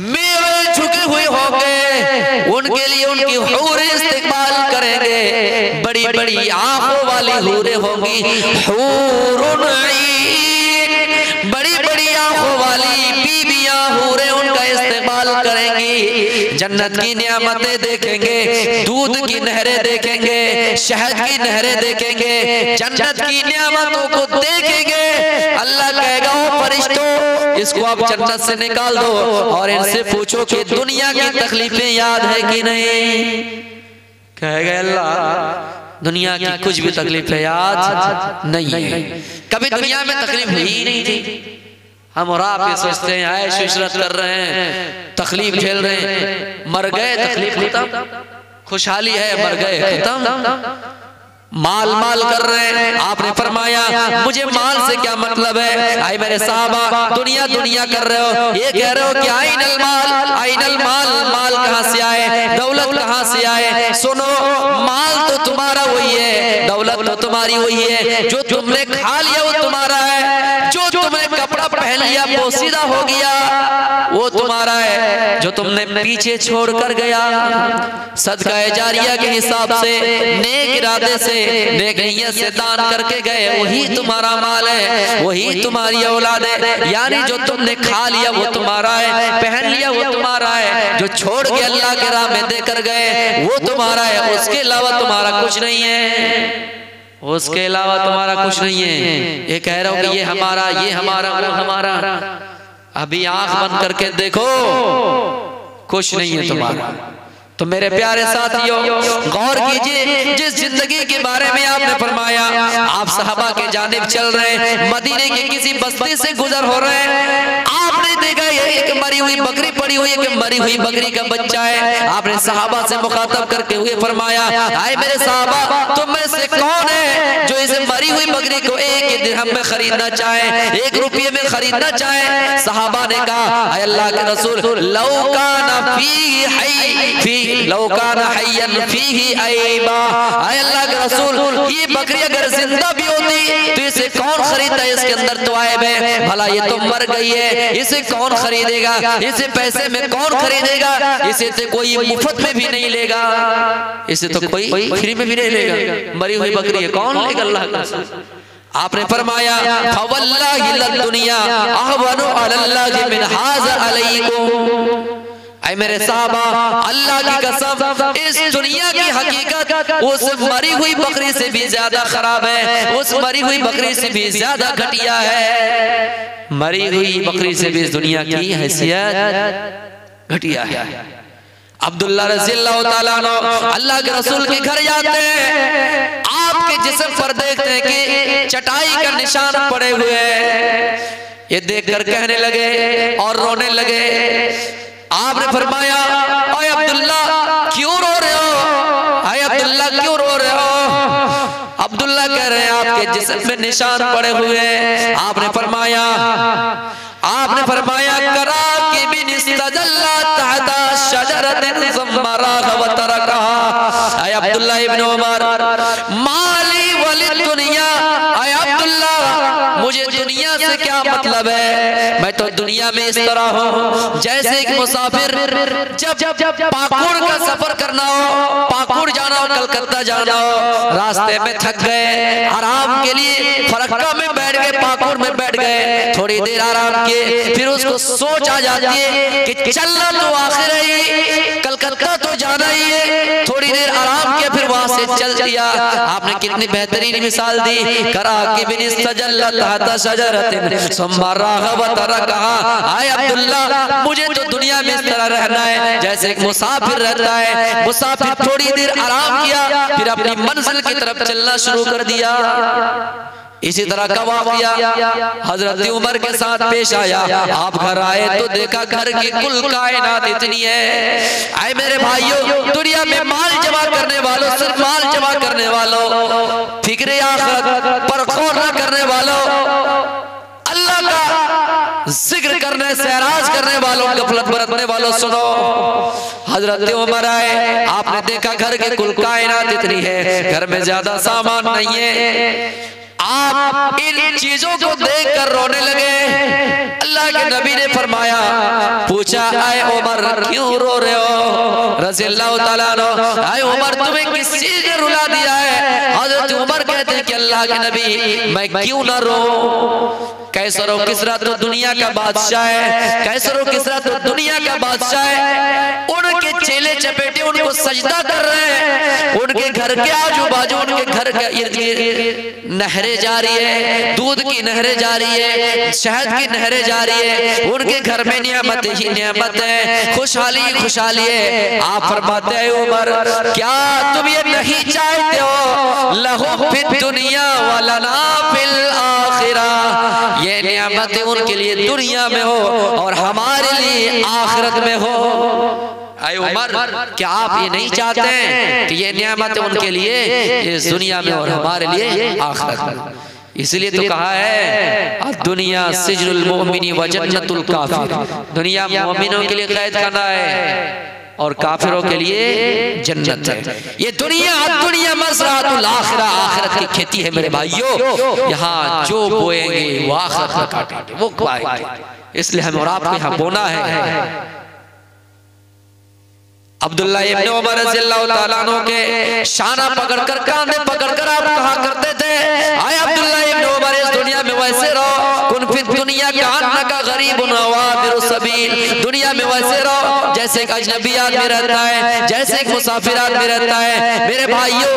मेवे झुके हुए होंगे, उनके लिए उनकी हूरें इस्तकबाल करेंगे, बड़ी बड़ी आंखों वाली हूरें होंगी, हूरुन ईन, बड़ी बड़ी आंखों वाली बीबियां हूरें उनका इस्तेमाल करेंगी। जन्नत की नियामतें देखेंगे, दूध की नहरें देखेंगे, शहद की नहरें देखेंगे, जन्नत की नियामतों को देखेंगे। अल्लाह कहेगा, ओ फरिश्तों, इसको आप जन्नत से निकाल दो और इनसे पूछो कि दुनिया की तकलीफें याद है कि नहीं। कहेगा, अल्लाह, दुनिया की कुछ भी तकलीफें याद नहीं है, कभी दुनिया में तकलीफ ही नहीं थी। हम और आप ये सोचते हैं ऐश इशरत कर रहे हैं, तकलीफ झेल रहे हैं, मर गए तकलीफ खत्म, खुशहाली है मर गए खत्म, माल माल कर रहे हैं। आपने फरमाया, मुझे माल से क्या मतलब है। आई मेरे साहबा, दुनिया दुनिया कर रहे हो, ये कह रहे हो कि आइनल माल, आइनल माल, माल कहाँ से आए, दौलत कहाँ से आए। सुनो, माल तो तुम्हारा वही है, दौलत तो तुम्हारी वही है, जो तुमने खा लिया वो तुम्हारा है, जो तुमने कपड़ा पहन लिया पोसीदा हो गया वो तुम्हारा है, जो तुमने पीछे छोड़ कर गया सदका जारिया के हिसाब से, नेक इरादे से, नेक नियत से दान करके गए, वही तुम्हारा माल है, वही तुम्हारी औलाद है। यानी जो तुमने खा लिया वो तुम्हारा है, पहन लिया वो तुम्हारा है, जो छोड़ के अल्लाह के राह में देकर गए वो तुम्हारा है, उसके अलावा तुम्हारा कुछ नहीं है, उसके अलावा तुम्हारा कुछ नहीं है। ये कह रहा हूं कि ये हमारा, ये हमारा, वो हमारा। अभी आंख बंद करके देखो, कुछ नहीं है तुम्हारा। तो मेरे प्यारे साथियों, गौर कीजिए, जिस जिंदगी के बारे में आपने फरमाया, आप सहाबा के जानिब चल रहे हैं, मदीने की किसी बस्ती से गुजर हो रहे हैं, आपने देखा ये एक मरी हुई बकरी पड़ी हुई है कि मरी हुई बकरी का बच्चा है। आपने सहाबा से मुखातब करके हुए फरमाया, आए मेरे सहाबा, तुम में से कौन है जो इस मरी हुई बकरी को एक दिरहम में खरीदना चाहे, 1 रुपये में खरीदना चाहे? सहाबा ने कहा, अल्लाह के रसूल, लौकाना फीही ऐबा, अल्लाह के रसूल, ये बकरी अगर जिंदा भी होती तो इसे कौन खरीदता? इसके अंदर तो आयब है, भला ये तो मर गई है, इसे कौन खरीदेगा? इसे पैसे में कौन खरीदेगा? इसे तो कोई मुफ्त में भी नहीं लेगा, इसे तो कोई फ्री में भी नहीं लेगा। मरी हुई बकरी है, कौन लेगा? अल्लाह का रसूल। आपने फरमाया, फवल्लाहि लद्दुनिया अहवनु अलल्लाहि मिन हाज़ा अलैकुम। ऐ मेरे साहबा, अल्लाह की कसम, इस दुनिया की हकीकत उस मरी हुई बकरी से भी ज्यादा खराब है, उस मरी हुई बकरी से भी ज्यादा घटिया है। मरी हुई बकरी से भी इस दुनिया की हैसियत घटिया है। अब्दुल्लाह रज़ियल्लाहु ताला अन्हु अल्लाह के रसूल के घर जाते हैं, आपके जिस्म पर देखते हैं कि चटाई का निशान पड़े हुए हैं। ये देखकर कहने लगे और रोने लगे। आपने फरमाया, अय अब्दुल्ला क्यों रो रहे हो? अय अब्दुल्ला क्यों रो रहे हो? अब्दुल्ला कह रहे हैं आपके जिस्म में निशान पड़े हुए हैं। आपने फरमाया करा कि बिन इस्तजल्ला तहता शजरतिन सुम्मा राग़ व तरकहा। अय अब्दुल्ला इब्न उमर, माली वलिद दुनिया, अय अब्दुल्ला मुझे दुनिया से क्या मतलब है? मैं तो दुनिया में इस तरह हूँ जैसे एक मुसाफिर जब पाकुड़ का सफर करना हो, पाकुड़ जाना हो, कलकत्ता जाना हो, रास्ते में थक गए, आराम के लिए फरक्का में बैठ गए, पाकुड़ में बैठ गए, थोड़ी देर आराम किए, फिर उसको सोच आ जाती है कि चलना तो आखिर है, कलकत्ता तो जाना ही है, थोड़ी देर आराम किया, फिर वहां से चल दिया। आपने कितनी बेहतरीन मिसाल दी, करा कि बिन इस्तजल्ला तहता शजरतिन सुम्मा राग़ व तरकहा। आए अब्दुल्ला, मुझे तो दुनिया में इस तरह रहना है जैसे एक मुसाफिर रहता है। मुसाफिर थोड़ी देर आराम किया, फिर अपनी मंजिल की तरफ चलना शुरू कर दिया। इसी तरह का वाक़या हजरत उमर के साथ पेश आया। आप घर आए तो देखा घर की कुल कायनात इतनी है। आए मेरे भाइयों, दुनिया में माल जमा करने वालों, सिर्फ माल जमा करने वालों, फिक्र आखिरत पर गौर न करने वालों, अल्लाह का जिक्र करने से एराज करने वालों, गफलत बरतने वालों, सुनो। हजरत उमर आए, आपने देखा घर की कुल कायनात इतनी है, घर में ज्यादा सामान नहीं है। आप इन चीजों को देखकर रोने लगे। अल्लाह के नबी ने फरमाया, पूछा, आए उमर क्यों रो रहे हो? रज़ियल्लाहु ताला अन्हु, आए उमर तुम्हें किस चीज ने रुला दिया है? हजरत उमर कहते हैं कि अल्लाह के नबी, मैं क्यों ना रो? कैसर किसरा तो दुनिया का बादशाह है, कैसर किसरा तो दुनिया का बादशाह है। उनके चेले चपेटे उनको सजदा कर रहे हैं, उनके घर के आजू बाजू, उनके घर के इर्द गिर्द नहरें जारी है, दूध की नहरें जारी है, शहद की नहरें जारी है, उनके घर में नियामत ही नियामत है, खुशहाली खुशहाली है। आप फरमाते हैं उमर, क्या तुम ये नहीं चाहते हो, लहु फिद दुनिया व लना फिल आखिरा, ये नियामतें उनके लिए दुनिया में हो और हमारे लिए आखिरत में हो। आए उमर, क्या आप ये नहीं चाहते हैं कि ये नियामतें उनके लिए इस दुनिया में और हमारे लिए आखिरत में? इसलिए तो कहा है, दुनिया सिजनुल मोमिनी व जन्नतुल काफिर, दुनिया मोमिनों के लिए कैद खाना है और काफिरों के लिए जन्नत है। ये दुनिया मज़राअतुल आखिरा, आखिरत की खेती है मेरे भाइयों। यहाँ जो बोएंगे वो आखिरत में काटेंगे, वो पाएंगे। इसलिए हमें और आपके यहाँ बोना है। अब्दुल्ला इब्न उमर रज़ियल्लाहु ताला अन्हु के शाना पकड़कर, कांधे पकड़कर आप कहा करते थे, आए अब्दुल्ला इब्न उमर, इस दुनिया में वैसे रहो, कुन फिद दुनिया का गरीब नवादिर सबील, दुनिया में वैसे रहो जैसे एक अजनबी आदमी रहता है, जैसे एक मुसाफिर आदमी रहता है। मेरे भाइयों,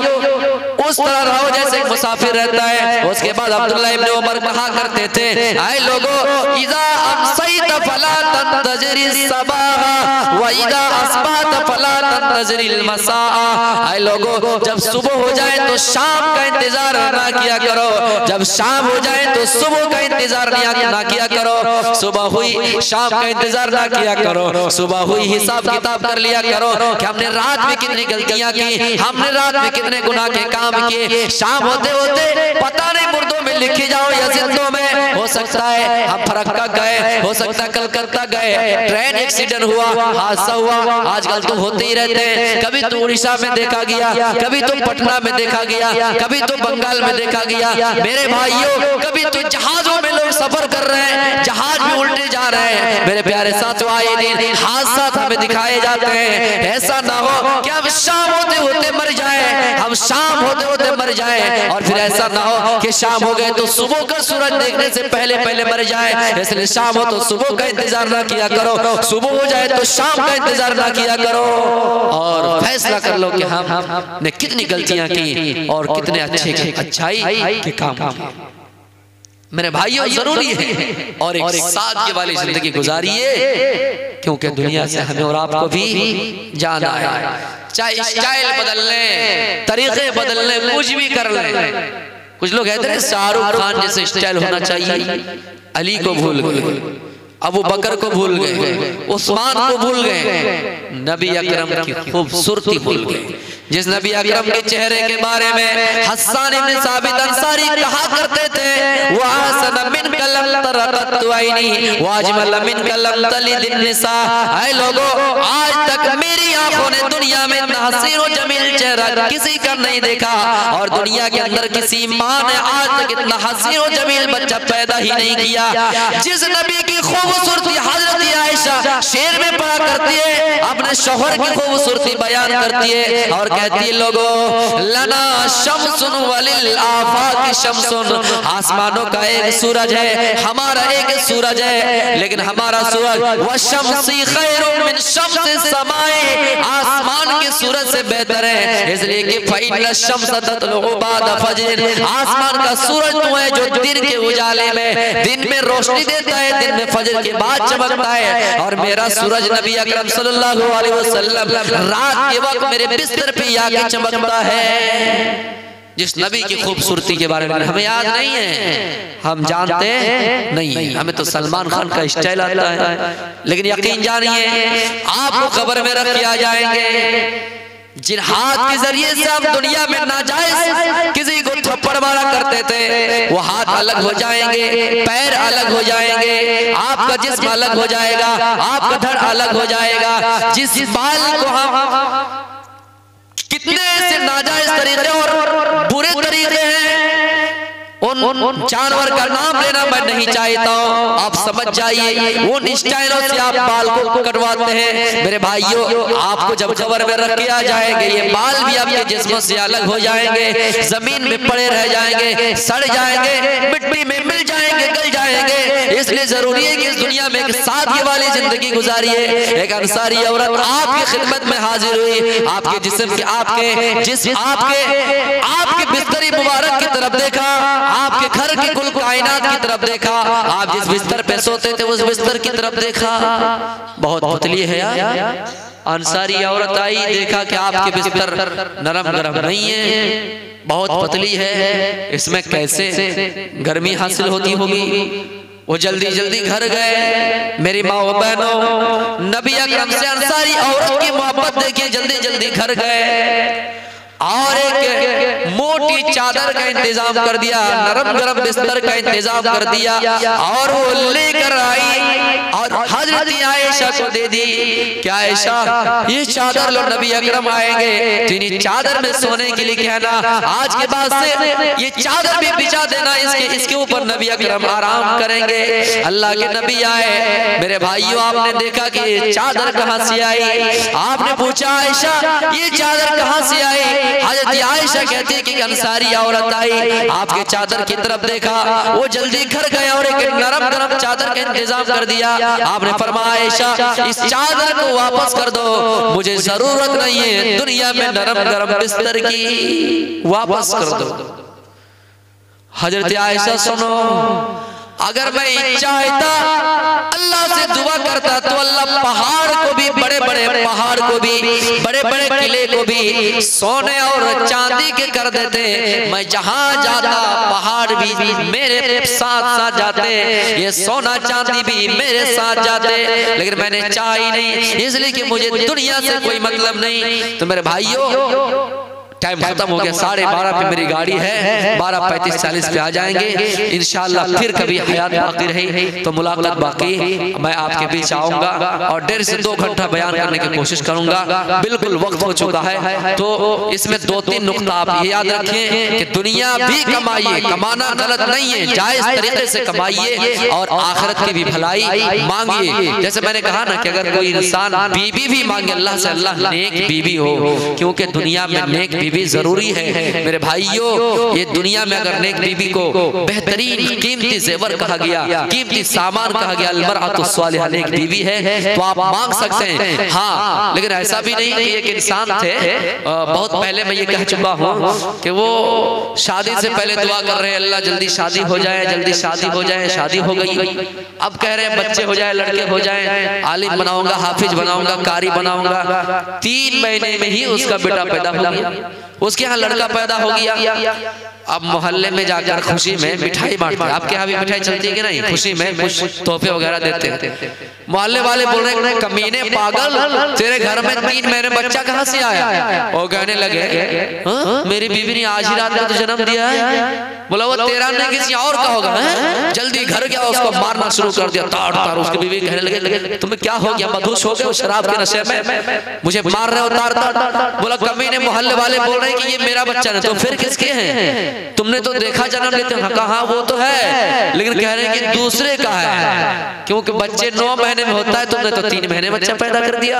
उस तरह रहो जैसे एक मुसाफिर रहता है। उसके बाद अब्दुल्ला इब्न उमर कहा करते थे, आए लोगों, इज़ा अमसैत फला तंतज़िर सबा व इज़ा अस्बहत फला तंतज़िर मसा। ऐ लोगों, जब सुबह हो जाए तो शाम का इंतजार ना किया करो, जब शाम हो जाए तो सुबह का इंतजार ना किया करो। सुबह हुई शाम का इंतजार ना किया करो, सुबह हुई हिसाब किताब कर लिया करो कि हमने रात में कितनी गलतियां की, हमने रात में कितने गुनाह के काम किए। शाम होते होते पता नहीं मुर्दों में लिखी जाओ या जिंदों में, हो सकता है हम फरक्का गए, हो सकता है कलकत्ता गए, ट्रेन एक्सीडेंट हुआ, हादसा हुआ, आजकल तो होते ही रहते हैं। कभी तो उड़ीसा में देखा गया, कभी तो पटना में देखा गया, कभी तो बंगाल में देखा गया। मेरे भाइयों, कभी तो जहाजों में लोग सफर कर रहे हैं, जहाज में उल्टे जा रहे हैं। मेरे प्यारे साथियों, आए दिन हादसा हमें दिखाए जाते हैं। ऐसा ना हो कि हम शाम होते होते मर जाए, हम शाम होते होते मर जाए, और फिर ऐसा ना हो कि शाम हो गए तो सुबह का सूरज देखने से पहले पहले मर जाए। इसलिए शाम हो तो सुबह का इंतजार ना किया करो, सुबह हो जाए तो शाम का इंतजार ना किया करो, और फैसला कर लो कि हमने कितनी गलतियां की और कितने अच्छाई के काम किए। मेरे भाइयों, जरूरी है और एक सादगी वाली जिंदगी गुजारिए, क्योंकि दुनिया से हमें और आपको भी जाना है। चाहे स्टाइल बदल लें, तरीके बदल लें, कुछ भी कर लें। कुछ लोग कहते हैं शाहरुख खान जैसे स्टाइल होना चाहिए, अली को भूल गए, अबू बकर को भूल गए, उस्मान को भूल गए, नबी अकरम की खूबसूरती भूल गए। जिस नबी अकरम के चेहरे के बारे में हस्सान इब्न साबित अंसारी कहा करते थे, वो अहसन मिन कलम तरतु आईनी व अजमल मिन कलम तलिद निसा। ऐ लोगों, आज तक मेरी आंखों ने दुनिया में इतना हसीन और जमील चेहरा किसी का नहीं देखा, और दुनिया के अंदर किसी माँ ने आज तक इतना हसीन और जमील बच्चा पैदा ही नहीं किया। जिस नबी की खूबसूरती हजरत आयशा शेर में पढ़ा करती है, अपने शौहर की खूबसूरती बयान करती है और कहती है, लोगों लना शम्सुन वलिल आफाक शम्सुन, आसमानों का एक सूरज है, हमारा एक सूरज है, लेकिन हमारा सूरज व शम्सी खैरुम मिन शम्सी समाए, आसमान के सूरज से बेहतर है। इसलिए कि फइन्न शम्स ततलु बाद फजर, आसमान का सूरज तो है जो दिन के उजाले में, दिन में रोशनी देता है, दिन में फजर के बाद चमकता है, और मेरा सूरज नबी अकरम सल्लल्लाहु अलैहि वसल्लम रात के वक्त मेरे बिस्तर पे आके चमकता है। जिस नबी की खूबसूरती के बारे में हमें याद नहीं है, हम जानते नहीं, हमें तो सलमान खान का स्टाइल आता है, लेकिन यकीन जानिए आपको खबर में रख के आ जाएंगे। जिन हाथ के जरिए से हम दुनिया में नाजायज किसी को थप्पड़ मारा करते थे, वो हाथ अलग हो जाएंगे, पैर अलग हो जाएंगे, आपका जिस्म अलग हो जाएगा, आपका धड़ अलग हो जाएगा। जिस बाल को हम कितने से नाजायज तरीके और बुरे तरीके हैं, उन जानवर का नाम लेना मैं नहीं चाहता हूँ, आप समझ जाइए। उन स्टाइलों से आप बाल को कटवाते हैं। मेरे भाइयों, आपको जब खबर में रख के आ जाएंगे, ये बाल भी आपके जिस्म से अलग हो जाएंगे, जमीन में पड़े रह जाएंगे, सड़ जाएंगे, मिट्टी में मिल जाएंगे, गल जाएंगे। इसलिए जरूरी है कि इस दुनिया में एक सादगी वाली जिंदगी गुजारिए। एक अंसारी औरत आपकी खिदमत में हाजिर हुई, आपके जिस्म के आपके बिस्तरी मुबारक की तरफ देखा, आपके घर की कुल कायनात की तरफ देखा, आप जिस बिस्तर पे सोते थे उस बिस्तर की तरफ देखा, बहुत पतली है यार। अंसारी औरत आई, देखा कि आपके बिस्तर नरम गरम नहीं है, बहुत पतली है, इसमें कैसे गर्मी हासिल होती होगी। वो जल्दी जल्दी घर गए। मेरी माँ बहनों, नबी अकरम से अंसारी औरत की मोहब्बत देखिए, जल्दी जल्दी घर गए और एक मोटी चादर का इंतजाम कर दिया, नरम गरम बिस्तर का इंतजाम कर दिया, और वो लेकर आई और हजरत आयशा को दे दी। क्या आयशा, ये चादर लो, नबी अकरम आएंगे तो इन्हीं चादर में सोने के लिए कहना, आज के बाद से ये चादर भी बिछा देना, इसके ऊपर नबी अकरम आराम करेंगे। अल्लाह के नबी आए। मेरे भाइयों, आपने देखा कि ये चादर कहाँ से आई? आपने पूछा, आयशा ये चादर कहाँ से आई? हज़रत आयशा कहती है कि अंसारी औरत आई, आपके चादर की तरफ देखा, वो जल्दी घर गए और एक नरम गरम चादर का इंतजाम कर दिया। आपने फरमाया, आयशा इस चादर को वापस कर दो, मुझे जरूरत नहीं है दुनिया में नरम गरम बिस्तर की, वापस कर दो। हज़रत आयशा सुनो, अगर मैं चाहता अल्लाह से करता तो अल्लाह पहाड़ को भी, बड़े बड़े पहाड़ को भी, बड़े बड़े किले को भी सोने और चांदी के कर देते। मैं जहां जाता पहाड़ भी मेरे साथ साथ जाते, ये सोना चांदी भी मेरे साथ जाते, लेकिन मैंने चाहा ही नहीं, इसलिए कि मुझे दुनिया से कोई मतलब नहीं। तो मेरे भाइयों टाइम खत्म हो गया, 12:30 पे मेरी गाड़ी है, 12:35-40 पे आ जाएंगे इंशाअल्लाह। फिर कभी हयात बाकी रही तो मुलाकात बाकी, मैं आपके बीच आऊंगा और 1.5 से 2 घंटा बयान करने की कोशिश करूंगा। बिल्कुल वक्त हो चुका है, तो इसमें 2-3 नुक्ता आप ये याद रखें कि दुनिया भी कमाइए, कमाना गलत नहीं है, जायज तरीके से कमाइए और आखिरत की भी भलाई मांगिए। जैसे मैंने कहा ना कि अगर कोई इंसान बीवी भी मांगे अल्लाह से, अल्लाह नेक बीवी हो, क्योंकि दुनिया में नेक बीवी जरूरी है। मेरे भाइयों, ये दुनिया में अगर नेक बीवी को बेहतरीन कीमती जेवर कहा गया, कीमती सामान कहा गया, अलमरअतु स्वालिहा नेक बीवी है, तो आप मांग सकते हैं। हाँ, लेकिन ऐसा भी नहीं कि एक इंसान थे, बहुत पहले मैं ये कह चुका हूँ कि वो शादी से पहले दुआ कर रहे हैं अल्लाह जल्दी शादी हो जाए, जल्दी शादी हो जाए, शादी हो गई। अब कह रहे हैं बच्चे हो जाए, लड़के हो जाए, आलिम बनाऊंगा, हाफिज बनाऊंगा, कारी बनाऊंगा। 3 महीने में ही उसका बेटा पैदा हो गया, उसके यहाँ लड़का पैदा हो गया। अब मोहल्ले में जाकर खुशी में मिठाई बांटते हैं। आपके यहाँ भी मिठाई चलती है कि नहीं? खुशी में कुछ तोहफे वगैरह देते हैं। मोहल्ले वाले बोल रहे हैं कमीने पागल, तेरे घर में 3 महीने बच्चा कहाँ से आया? और कहने लगे मेरी बीवी ने आज ही रात में तो जन्म दिया है। बोला वो तेरा नहीं किसी और का होगा। जल्दी घर गया, उसको मारना शुरू कर दिया, ताड़ ताड़। उसकी बीवी कहने लगे तुम्हें क्या हो गया? मधुश हो गए शराब के नशे में, मुझे मार रहे हो ताड़ ताड़। बोला कमीने मोहल्ले वाले बोल रहे हैं कि ये मेरा बच्चा नहीं, तो फिर किसके हैं? तुमने तो देखा जन्म लेते हो। कहा वो तो है, लेकिन कह रहे हैं कि दूसरे का है, क्योंकि बच्चे 9 महीने में होता है, तुमने तो 3 महीने बच्चा पैदा कर दिया।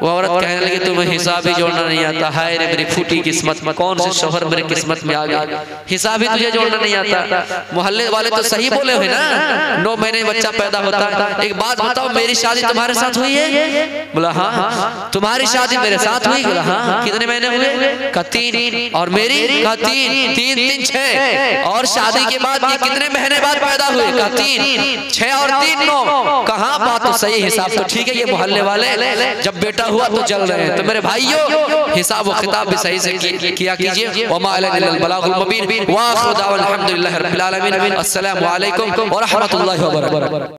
वो औरत कहने लगी तुम्हें हिसाब ही जोड़ना नहीं आता। हाय रे मेरी फूटी किस्मत, कौन से शोहर मेरी किस्मत में आ गया, हिसाब ही तुझे जोड़ना नहीं आता। मोहल्ले वाले तो सही बोले हुए ना, 9 महीने बच्चा पैदा होता है। एक बात बताओ, मेरी शादी तुम्हारे साथ हुई है? बोला हाँ। तुम्हारी शादी मेरे साथ हुई? बोला हाँ। कितने महीने हुए? का 3। और मेरी? का 3 3 6। और शादी के बाद ये कितने महीने बाद पैदा हुए? का 3 6 और 3 9। कहाँ? बात तो सही, हिसाब तो ठीक है। ये मोहल्ले वाले जब बेटा हुआ तो जल रहे हैं। तो मेरे भाइयों, हिसाब व किताब भी सही से किया कीजिए। वमा अलैना इल्लल बलागुल मुबीन। व आखिरु दावाना अल्हम्दुलिल्लाहि रब्बिल आलमीन। अस्सलामु अलैकुम व रहमतुल्लाहि व बरकातुहू।